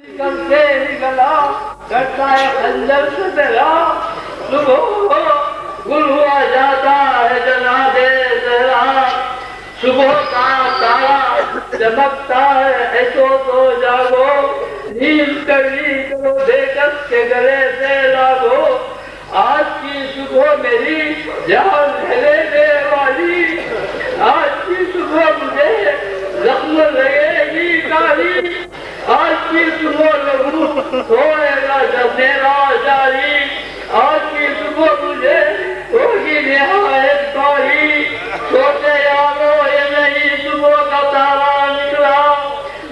करते ही गला करता है खंजर से तेरा सुबह गुरु आ जाता है जना दे तेरा सुबह का तारा चमकता है ऐसो तो जागो नींद कड़ी करो देखस के गले से लागो आज की सुबह मेरी जान लेने वाली आज की सुबह मुझे जख्म लगेगी काली आज की सुबह लगू होएगा जब मेरा जारी आज की सुबह मुझे होगी निहायत बारी सोचे यारो ये नहीं सुबह का तारा निकला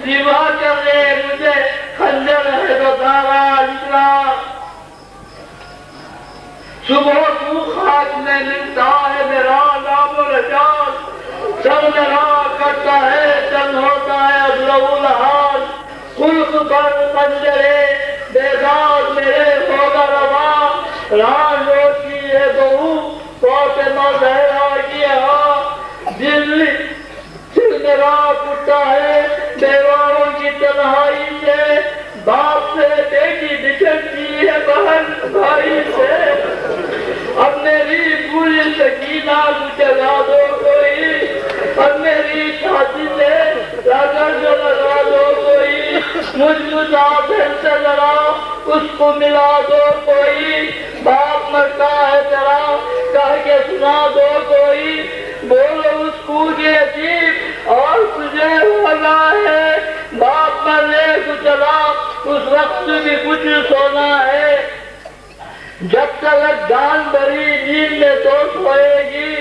रिवा करने मुझे खंजर है तो तारा निकला सुबह तू खाक में मिलता है मेरा नाम रजान सब मेरा करता है चल होता है अबलउल हाल खुल्क पर पंजरे बेदाग मेरे होगा रवा रान रोटी है बहू फातिमा ज़हरा की दिल मेरा टूटा है बेवाओं की तन्हाई से बाप से बेटी बिछड़ती है बहन भाई से अब मेरी पूरी सकीना जगा दो कोई अब मेरी छाती से लागत जो लगा दो कोई मुझ मुसाफिर से जरा उसको मिला दो कोई बाप मरता है जरा कह के सुना दो कोई बोलो उसको के अजीब और तुझे होना है बाप मरने को चला उस वक्त भी कुछ सोना है जब तक जान भरी नींद में तो सोएगी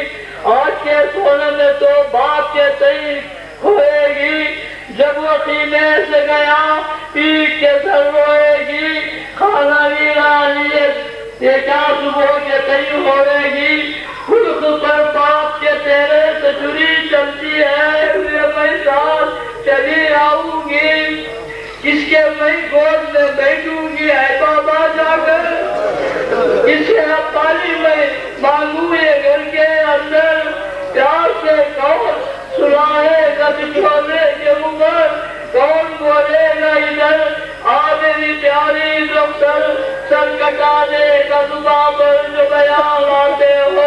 आज के सोने में तो बाप के तई खोएगी जब वो सीने से गया पीट के सर रोएगी खाना भी ये क्या सुबह के तई होएगी खुद पर बाप के तेरे से जुड़ी चलती है मैं साथ चली आऊंगी किसके मैं गोद में बैठूंगी है बाबा जाकर किसे पानी में मांगू ये घर के अंदर प्यार से कौन सुनाएगा बिछोने के ऊपर कौन बोलेगा इधर आ मेरी प्यारी डॉक्टर सर कटाने का जुबा पर जो बयान लाते हो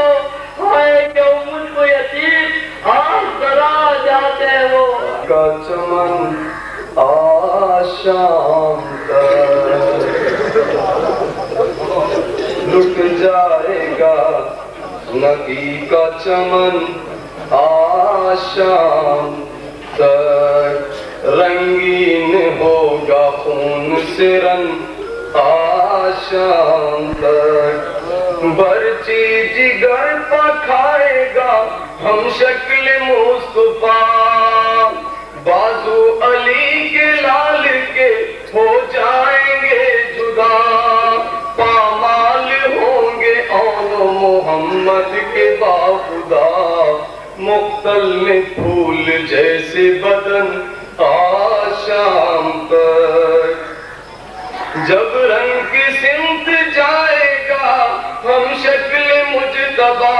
हाय क्यों मुझको यतीम आज करा जाते हो का चमन आशाम लुट जाएगा नदी का चमन आशाम तक रंगीन होगा खून से रंग आशाम तक बर्ची जिगर पखाएगा हम शक्ल मुस्तफा बाजू अली के लाल के हो जाएंगे जुदा पामाल होंगे और मोहम्मद के बाखुदा मुख्तल में फूल जैसे बदन आशाम तक जब रंग सिमत जाएगा हम शक्ल मुजतबा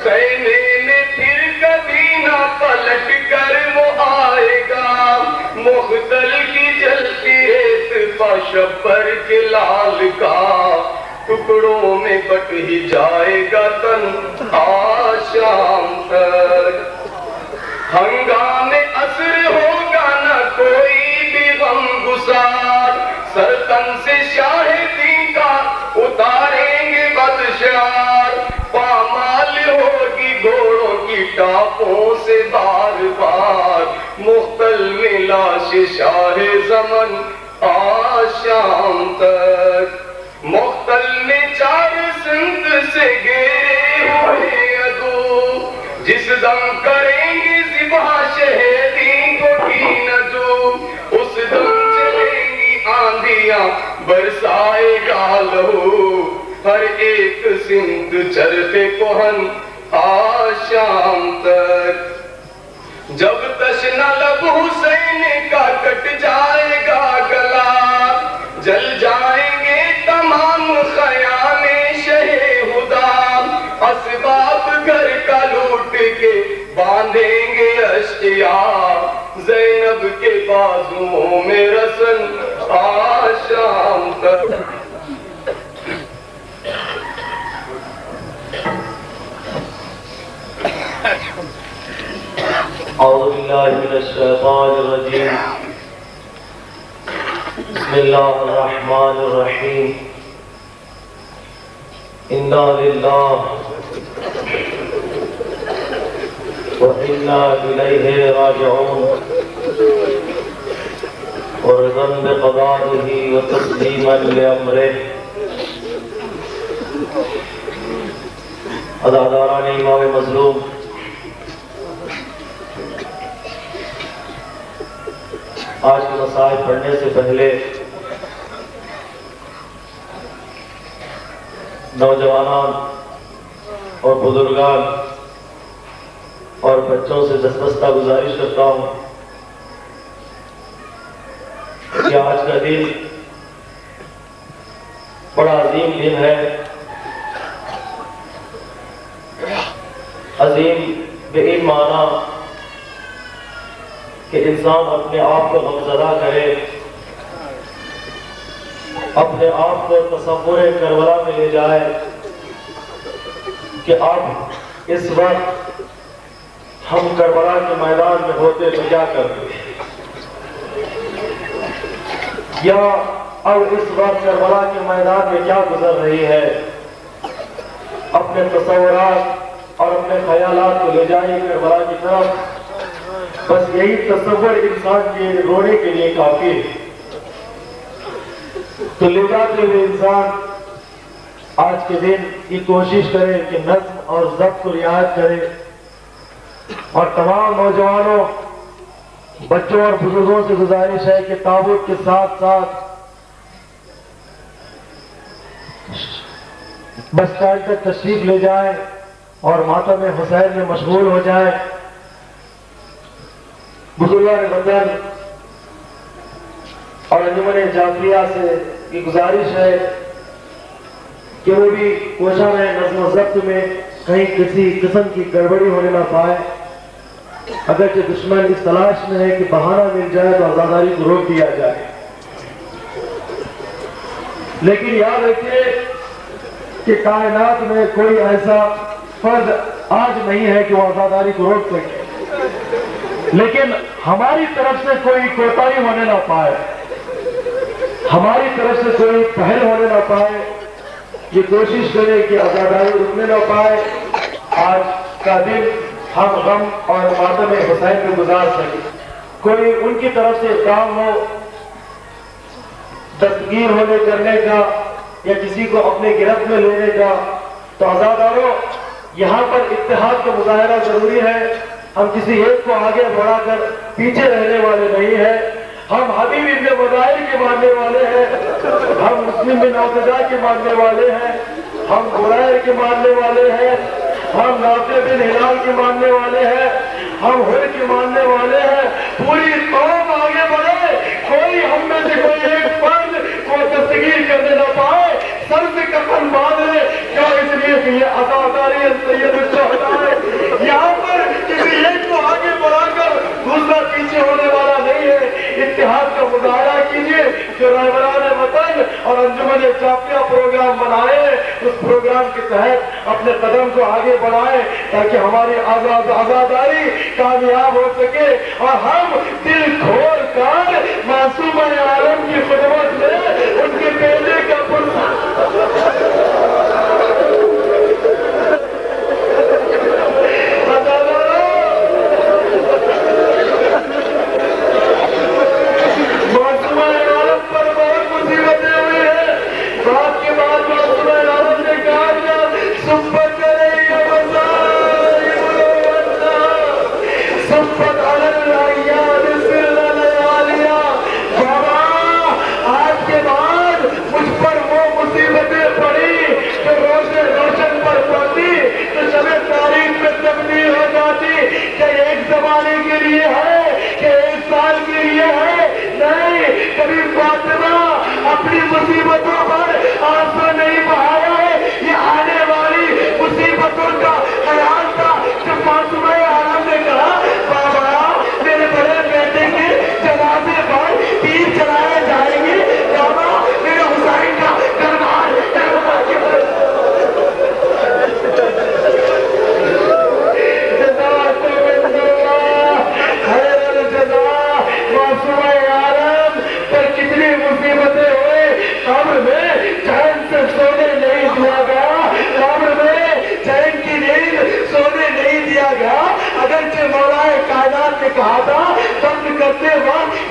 खैमे में फिर कभी ना पलट कर वो आएगा मुख्तल की जलती रेत शब्बर के लाल का टुकड़ों में बट ही जाएगा तन आशाम तक हंगामे असर होगा न कोई भी गम गुसार सरतन से शाहिदी का उतारेंगे बदशार पामाल होगी घोड़ों की टापों से बार बार मुख्तल में लाश शाह ज़मन आशाम तक मुख्तल में चार सिंध से घेरे हुए अदू जिस दम करेंगे ज़िबा शहीदी को की नजू उस दम चलेंगी आंधियां बरसाएगा लहू हर एक सिंध चरखे कोहन आशाम तक जब तशना लब हुसैन का कट जाएगा गला जल जाएंगे तमाम खयाने शहे हुदा असबाब घर का लूट के बांधेंगे अश्किया ज़ैनब के बाजुओं में रसन औज़ुबिल्लाहिमिनश्शैतानिर्रजीम। बिस्मिल्लाहिर्रहमानिर्रहीम। इन्ना लिल्लाहि व इन्ना इलैहि राजिऊन। और रिज़न बिक़दाइही व तस्लीमन लिअम्रिही। अज़ादारान इमाम मज़लूम, आज के मसाइल पढ़ने से पहले नौजवान और बुजुर्गान और बच्चों से दस्तबस्ता गुजारिश करता हूँ कि आज का दिन बड़ा अजीम दिन है। अजीम बेइन माना कि इंसान अपने आप को गमज़दा करे, अपने आप को तसव्वुर करबला में ले जाए कि अब इस वक्त हम करबला के मैदान में होते तो क्या करते, या अब इस वक्त करबला के मैदान में क्या गुजर रही है। अपने तसव्वुरात और अपने ख्यालात को ले जाए करबला की तरफ। बस यही तसव्वुर इंसान के रोने के लिए काफी है। तो ले जाते हुए इंसान आज के दिन की कोशिश करे कि नज़्म और ज़ब्त को रियायत करे, और तमाम नौजवानों, बच्चों और बुजुर्गों से गुजारिश है कि ताबूत के साथ साथ बस स्टैंड तक तशरीफ ले जाए और मातम हुसैन में मशगूल हो जाए। बुजुर्गान वतन और अंजुमन जाफरिया से की गुजारिश है कि वो भी कोशा में नज़्म ज़ब्त में कहीं किसी किस्म की गड़बड़ी होने ना पाए। अगरचे दुश्मन इस तलाश में है कि बहाना मिल जाए तो आजादारी को रोक दिया जाए, लेकिन याद रखिए कि कायनात में कोई ऐसा फर्द आज नहीं है कि वो आजादारी को रोक सके, लेकिन हमारी तरफ से कोई कोताही होने ना पाए, हमारी तरफ से कोई पहल होने ना पाए। ये कोशिश करें कि आजादारी रुकने ना पाए। आज का दिन हम गम और मातम हुसैन में गुजार सके। कोई उनकी तरफ से काम हो दस्तगीर होने करने का या किसी को अपने गिरफ्त में लेने का, तो आजादारों यहाँ पर इत्तेहाद का मुजाहरा जरूरी है। हम किसी एक को आगे बढ़ाकर पीछे रहने वाले नहीं है। हम हबीब इब्न बदाइर के मानने वाले हैं, हम मुस्लिम बिन अब्दुल्लाह के मानने वाले हैं, हम बुरैर के मानने वाले हैं, हम नाफे बिन हिलाल के मानने वाले हैं, हम हुर के मानने वाले हैं। पूरी कौम आगे बढ़े, कोई हम में से कोई एक फर्द को दस्तगीर करने न पाए, सर से कफन बांधे। क्यों? इसलिए कि ये अज़ादारी सैयद शुहदा है। यहाँ पर किसी एक को आगे बढ़ाकर दूसरा पीछे होने वाला नहीं है। इत्तेहाद का मुजाहरा कीजिए। जो रहबरान वतन और अंजुमन जाफरिया प्रोग्राम बनाए, उस प्रोग्राम के तहत अपने कदम को आगे बढ़ाए ताकि हमारी आजादारी कामयाब हो सके और हम दिल खोल कर मासूम आलम की खिदमत में उनके बेटे का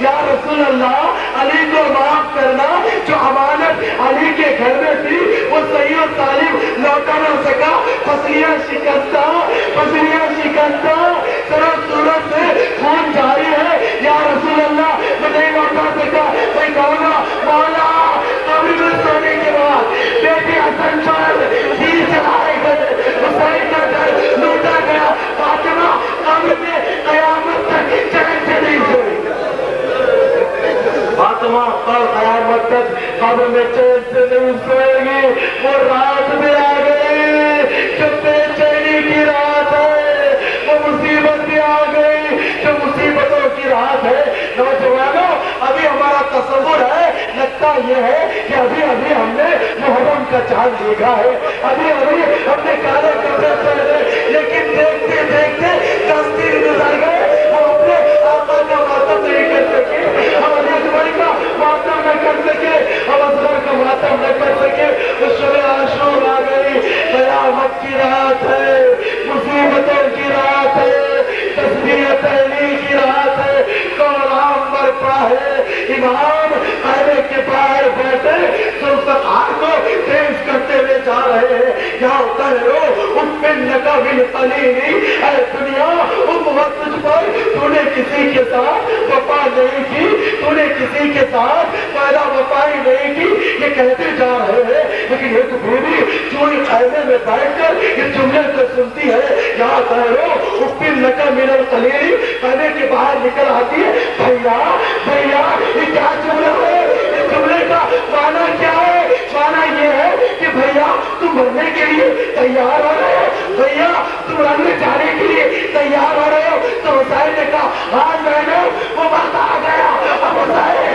या रसूल अल्लाह, अली को माफ करना, जो अमानत अली के घर में थी वो सही और सालिम लौटा ना सका। पसलियां शिकस्ता, पसलियां शिकस्ता, सरो सूरत से खून जारी है। या रसूल अल्लाह, मैं नहीं लौटा सका। मैं कहूँगा मौला, कब्र में सोने के बाद बेटे हसन पर तीर चलाए गए, हुसैन का घर लूटा गया। फातिमा कब्र में कयामत तक चैन से नहीं सोई। फातिमा कल कयामत तक कब्र में चैन से नहीं सोएगी। वो रात में आ गई जो बेचैनी की रात है, वो मुसीबत में आ गई जो मुसीबतों की रात है। नौजवानों, अभी हमारा तस्वुर है, लगता यह है कि अभी अभी हमने मुहर्रम का चांद देखा है, अभी अभी हमने काले कपड़े पहने, लेकिन देखते देखते 10 दिन गुजर गए। हम अपने आका का मातम नहीं कर सके, हम अली अकबर का मातम न कर सके, हम असगर का मातम न कर सके। उस समय आशूर आ गई। कयामत की रात है, मुसीबतों की रात है, तस्बीह तहलील की रात है। कौराम बरपा है, इमाम आने के बाहर बैठे सुल्तान को पेश करते हुए जा रहे हैं। क्या होता है रो उस पे नका बिन कलीली, अरे दुनिया उस वक्त तुझ पर तूने किसी के साथ वफा नहीं की, तूने किसी के साथ पहला वफाई नहीं की, ये कहते जा रहे हैं। लेकिन एक बीवी चूड़ी खाने में बैठकर इस जुमले को सुनती है। यहाँ कहो उस पे नका मिनल कलीली कहने के बाहर निकल आती है। भैया भैया, ये क्या जुमला है? इस जुमले का माना क्या है? माना ये है कि भैया तुम मरने के लिए तैयार हो रहे हो, भैया तुम रंग जाने के लिए तैयार हो रहे हो। तो हुसैन ने कहा हाँ मैंने वो बात आ गया। अब हुसैन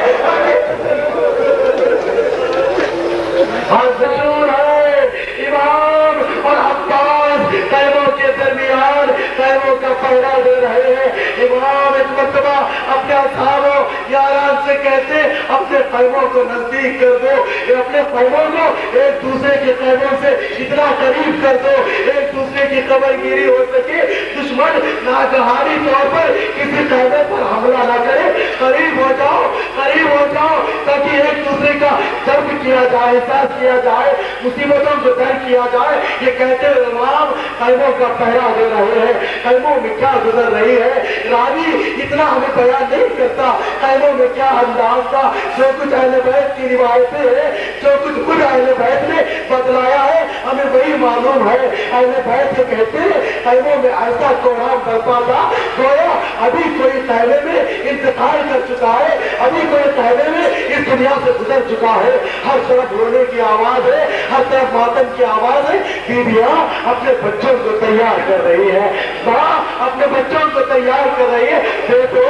जरूर है, इमाम और अब्बास कैमों के दरमियान कैमों का पहरा दे रहे हैं। इमाम एक मरतबा अपने असहाबों यारान से कहते अपने कैमों को नजदीक कर दो, अपने कैमों को एक दूसरे के कैमों से इतना करीब कर दो एक दूसरे की कबरगिरी हो सके, दुश्मन नागहानी तौर पर किसी कैमे पर हमला ना करे। करीब हो जाओ, करीब हो जाओ, ताकि एक दूसरे का दर्द किया जाए, एहसास किया जाए, मुसीबतों को दर किया जाए। ये कहते हुए इमाम कैमों का पहरा दे रहे हैं। कैमों में क्या गुजर रही है, रावी इतना हमें बयान नहीं करता कैमों में क्या अंदाज था। जो कुछ अहले बैत की रिवायतें हैं, जो कुछ खुद अहले बैत ने बतलाया है, हमें वही मालूम है। अहले बैत से कहते हैं कैमों में ऐसा कोहराम बरपा था, गोया अभी कोई कैमे में इंतकाल कर चुका है, अभी कोई कैमे में इस दुनिया से गुजर चुका है। हर तरफ रोने की आवाज है, हर तरफ मातम की आवाज है। बीबियां अपने बच्चों को तैयार कर रही है, माँ अपने बच्चों को तैयार कर रही है। देखो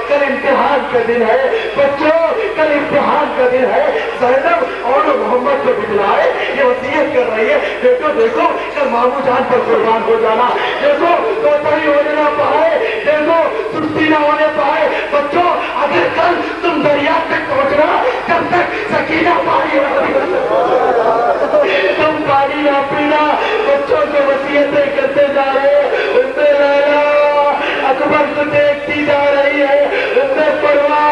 कल इम्तिहान का दिन है, बच्चों कल इम्तिहान का दिन है। ज़ैनब और मोहम्मद को दिलाए ये वसीयत कर रही है। देखो देखो कल मामू जान पर कुर्बान हो जाना, देखो कोताही होने ना पाए, देखो सुस्ती ना होने पाए। बच्चों अगर कल तुम दरिया तक पहुंचना, जब तक सकीना पानी तुम पानी ना पीना। बच्चों को वसीयतें करते जा रहे हैं। उम्मे लैला अकबर को देखती जा रही है, उम्मे परवाह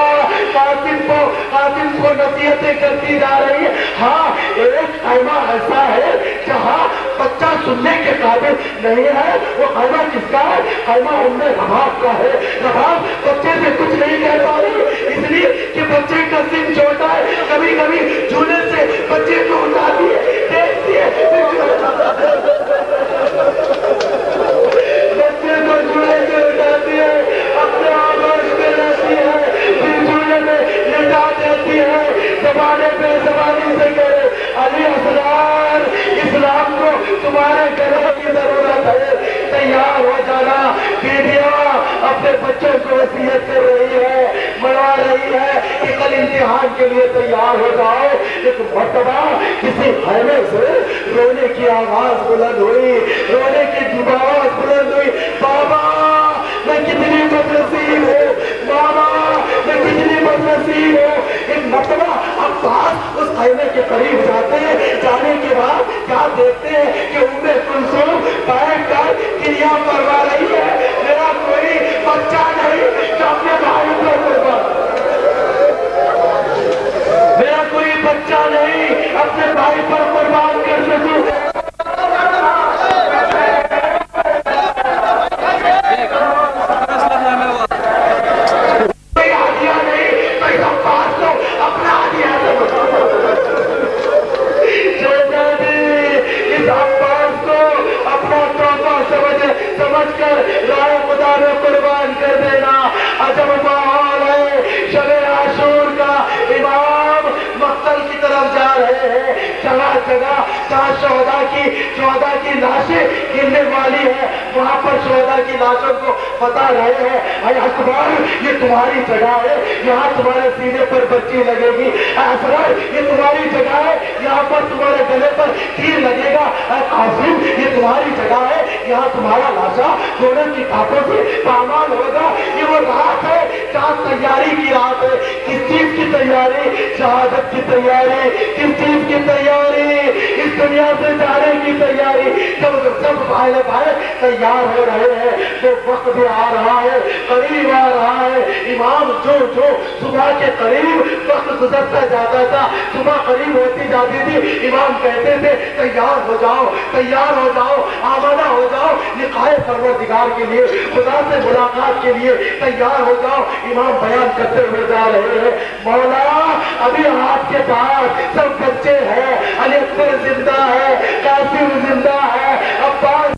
कासिम को नसीहतें करती जा रही है। हाँ एक कैमा ऐसा है जहाँ बच्चा सुनने के काबिल नहीं है। वो कैमा किसका है? कैमा उम्मे रबाब का है। रबाब बच्चे से कुछ नहीं कह पा रही, इसलिए कि बच्चे का सिर छोटा है। कभी कभी झूले से बच्चे को उठाती है, देखती है, बच्चे को झूले से उठाती है, अपने आवाज में रहती है, फिर झूले में लेटा देती है। जमाने पे जबानी से करे अली असरार, इस्लाम को तुम्हारे गले की जरूरत है, तैयार हो जाना। बीबियां अपने बच्चों को वसीयत कर रही है, मनवा रही है कि कल इम्तिहान के लिए तैयार हो जाओ। एक मर्तबा किसी खैमे से रोने की आवाज बुलंद हुई, रोने की आवाज बुलंद हुई। बाबा मैं कितनी बदनसीब हूँ, बाबा मैं कितनी बदनसीब हूँ। एक मर्तबा अब्बास उस खैमे के करीब जाते हैं, जाने के बाद क्या देखते हैं कि उम्मे कुलसूम बैठ कर क्रिया करवा रही है। मेरा कोई बच्चा नहीं जो अपने भाई को जहाँ शोहदा की लाशें गिरने वाली है, वहां पर शोहदा की लाशों को बता रहे हैं, अरे अकबर ये तुम्हारी जगह है, यहाँ तुम्हारे सीने पर बच्ची लगेगी। असगर ये तुम्हारी जगह है, यहाँ पर तुम्हारे गले पर तीर लगेगा। कासिम ये तुम्हारी जगह है, यहाँ तुम्हारा लाशा दोनों की कांटों से पामाल होगा। ये वो रात है जहाँ तैयारी की रात है। किस चीज की तैयारी? शहादत की तैयारी। किस चीज की तैयारी? इस दुनिया से जाने की तैयारी। जब सब भाई भाई तैयार हो रहे हैं तो वक्त भी आ रहा है, करीब आ रहा है। इमाम जो जो सुबह के करीब वक्त गुजरता जाता था, सुबह करीब होती जाती थी, इमाम कहते थे तैयार हो जाओ, तैयार हो जाओ, आमादा हो जाओ लिखाए परवरदिगार के लिए, खुदा से मुलाकात के लिए तैयार हो जाओ। इमाम बयान करते हुए जा रहे हैं, मौला अभी आपके पास सब बच्चे हैं, अली अकबर जिंदा है, कासिम जिंदा है, अब्बास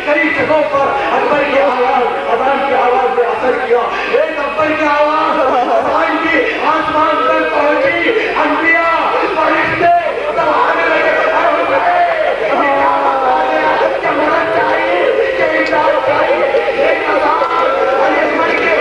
कई जगहों पर अकबर की आवाज अजान की आवाज ने असर किया। एक अकबर की आवाज अजान की आसमान तक पहुंची, अंबिया फरिश्ते सब आने लगे। क्या मदद चाहिए, क्या इमदाद चाहिए, एक अजान अली अकबर के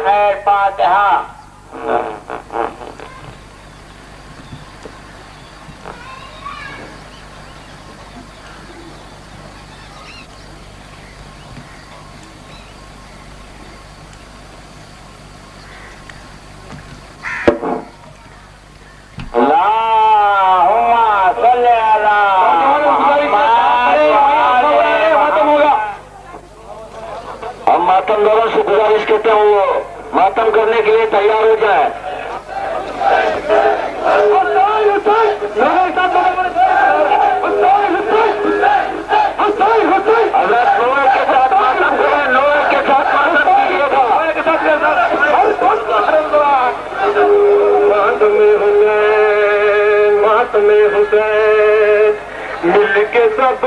खैर फातिहा। मातम लोगों से गुजारिश करते हुए मातम करने के लिए तैयार हो जाए। अगर लोहे के साथ मातम करें, लोहे के साथ मातम कीजिएगा। मातम हुसैन मिल के सब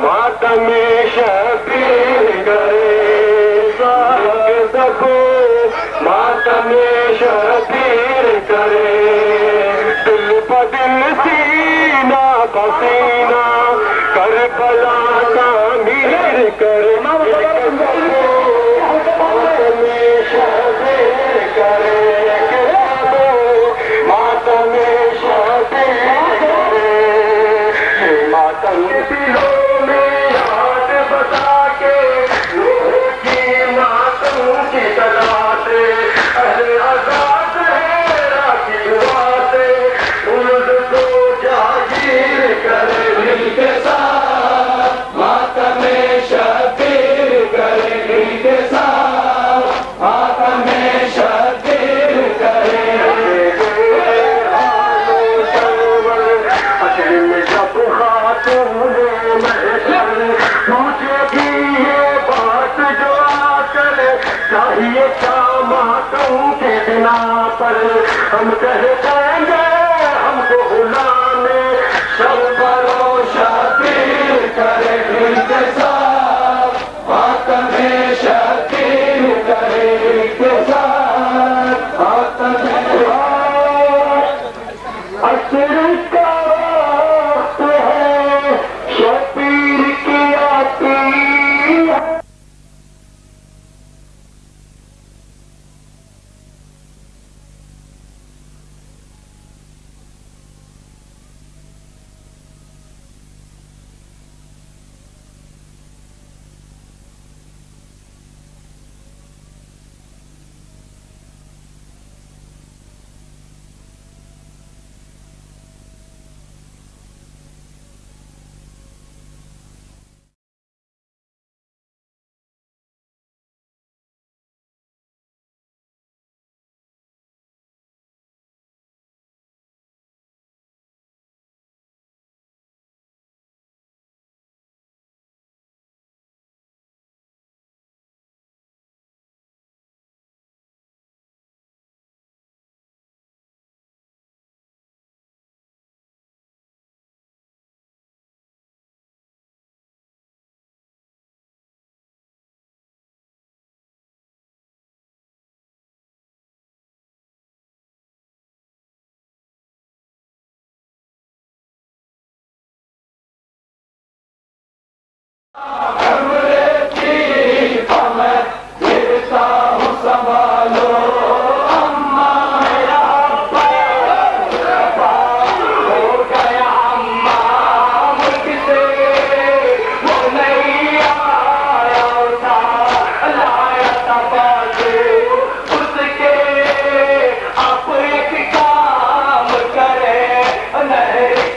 मातम शबीर करे, सबको मातम शबीर करे। दिल ब दिल सीना पसीना करबला तामीर करे। मातम शबीर करे, मातम शबीर करे। मातम दिलों में याद बता के की सदा से पर हम कह पाएंगे हमको गुलामे सब भरोसा पीर करे इंतजार मातम में शकीर करे इंतजार मातम में असर का वक्त है शबीर की आती है।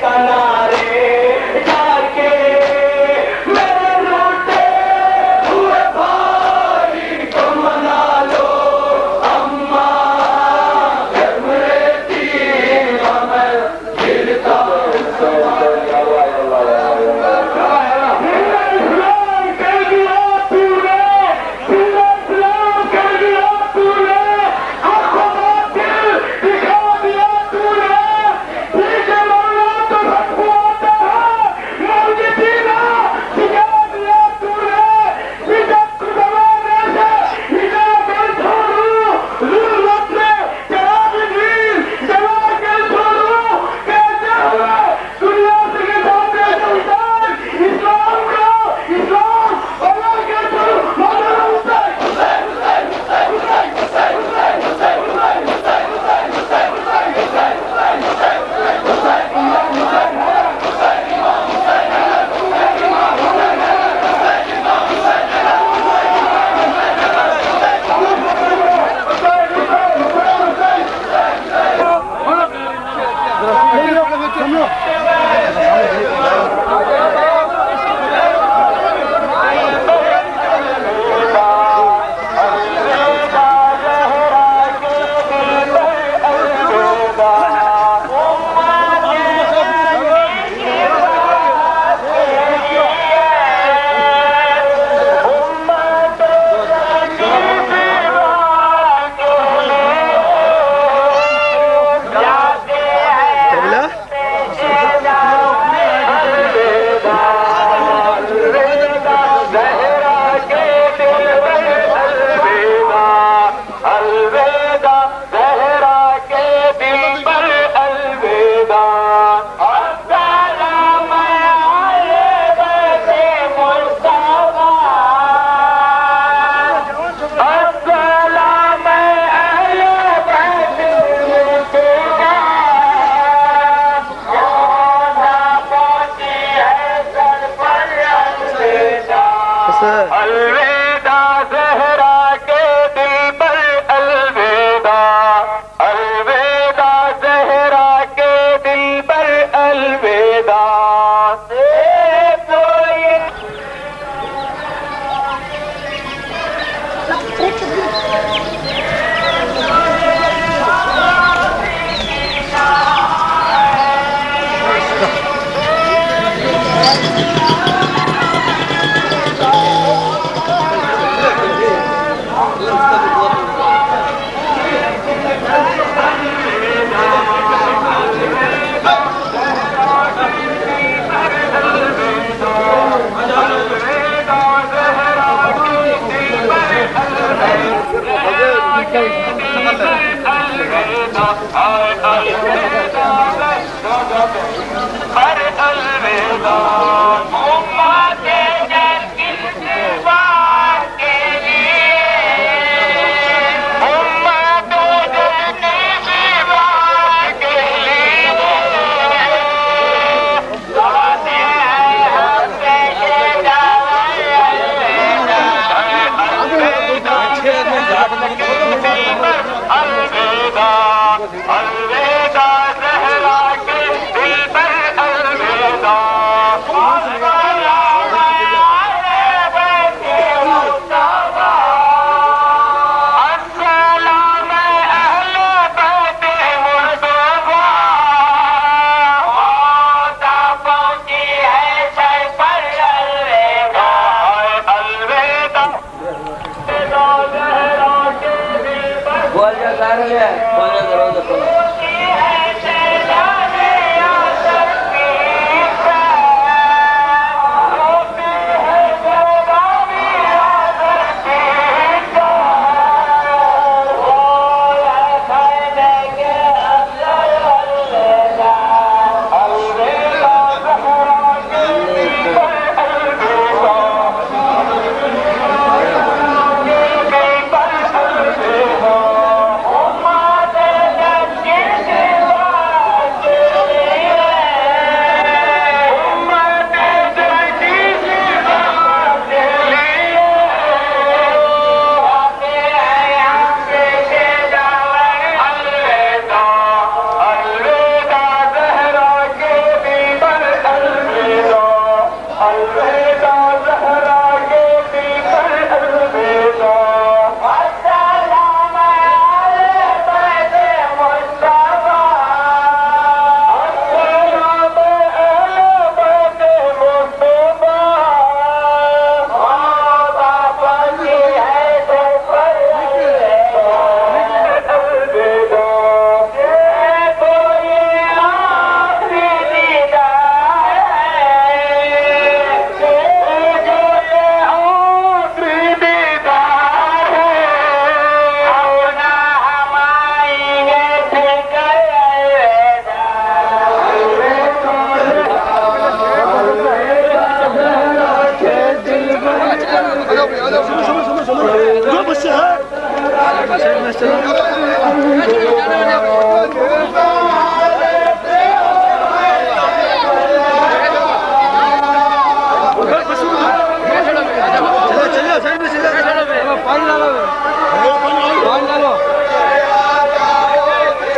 किनारे जाके मेरे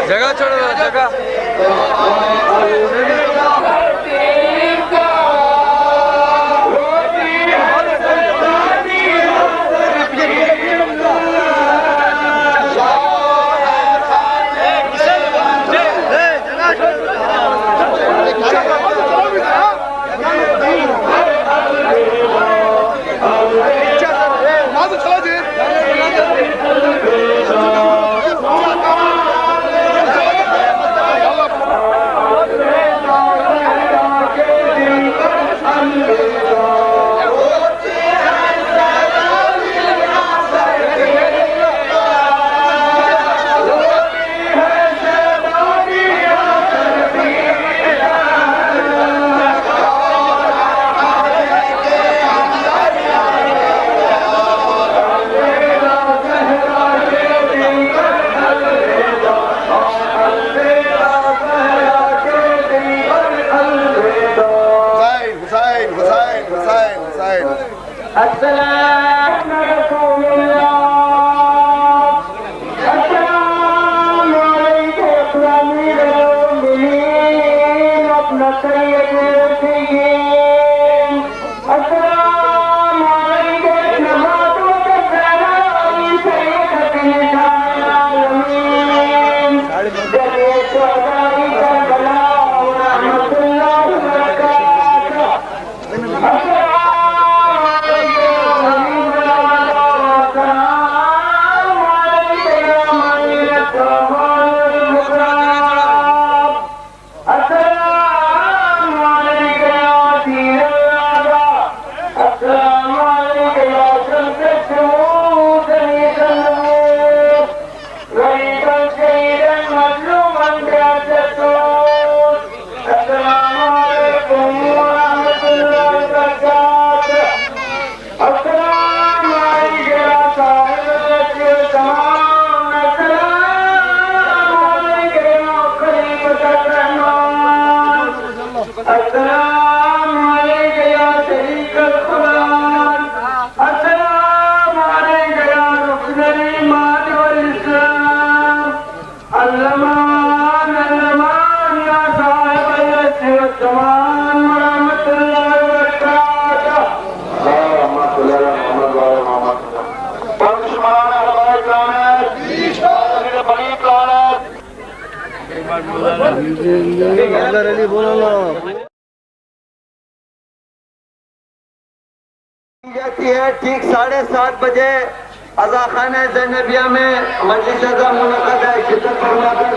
जगह छोड़ो जगह तमान रहमतुल्लाह व बरकातहू। जाती है ठीक 7:30 बजे अज़ाखाना ज़ैनबिया में मजलिस अज़ा मुनक़्क़द है। शिद्दत फरमाकर